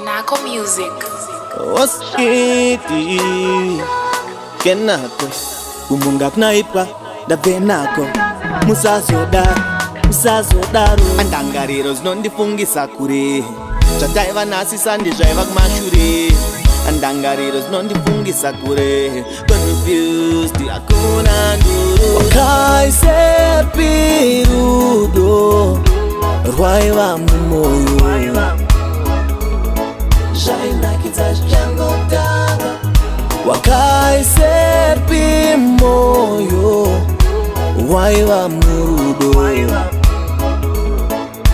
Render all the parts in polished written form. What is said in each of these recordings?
Nako Music. Oskiti kenako kumunga knaipa ndavenako musazodaro andangariro zinondifungisa kure zvataiva nhasi sandi zvaiva kumashure andangariro zinondifungisa kure confused hakuna nduru wakaisepi rudo rwaiva mumoyo zvainakidza zvichangotanga wakaisepi moyo waiva murudo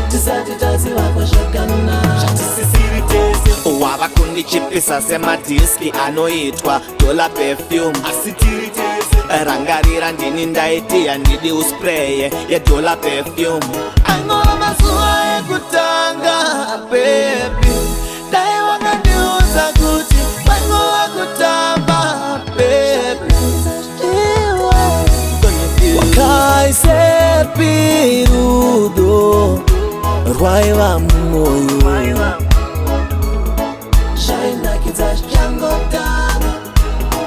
tisati tazivakwa zvakanaka zvatisisiri tese wava kundichipisa semadhiski anoitwa dola perfume asi tiri tese rangarira ndini ndaiti handidi uspreye yedola perfume angova mazuva ekutanga bebi dai wakandiudza kuti pangova kutamba bebi wakaisepi rudo rwaiva mumoyo zvainakidza zvichangotanga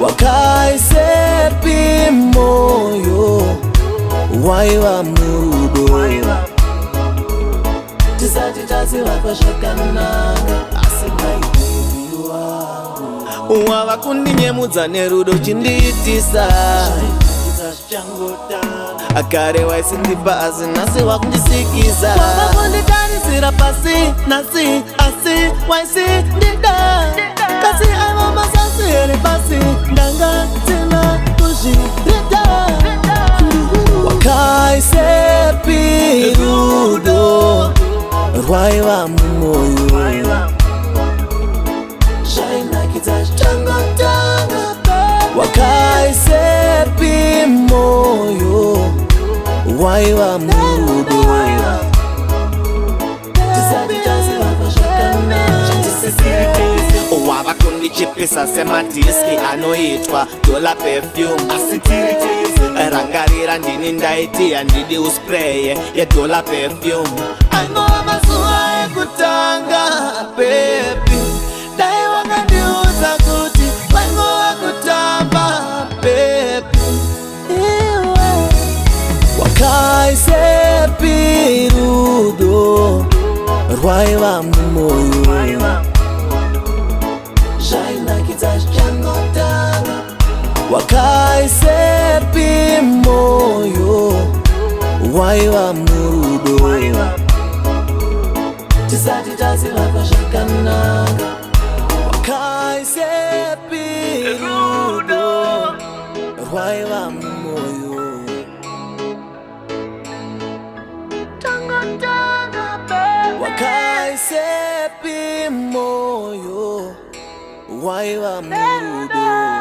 wakaisepi moyo waiva murudo tisati tazivakwa zvakanaka asi maibiwa wava kundinyemudza nerudo chindiitisa akare waisindipa asi nhasi wakundisikisa wava kunditarisira pasi nhasi asi waisindida kasi aiva masasi here pasi ndanga tina kuzvireta wakaisepi rudo rwaiva mumoyo zvainakidza zvichangotanga wakaisepi moyo waiva murudo wava kundichipisa semadhiski anoitwa dola perfume asi tiri tese rangarira ndini ndaiti handidi uspreye yedola perfume angova mazuva ekutanga bebi dai wakandiudza kuti pangova kutamba bebi wakaisepi rudo rwaiva mumoyo zvainakidza zvichangotanga wakaisepi moyo waiva murudo tisati tazivakwa zvakanaka wakaisepi rudo rwaiva mumoyo wakaisepi moyo waiva murudo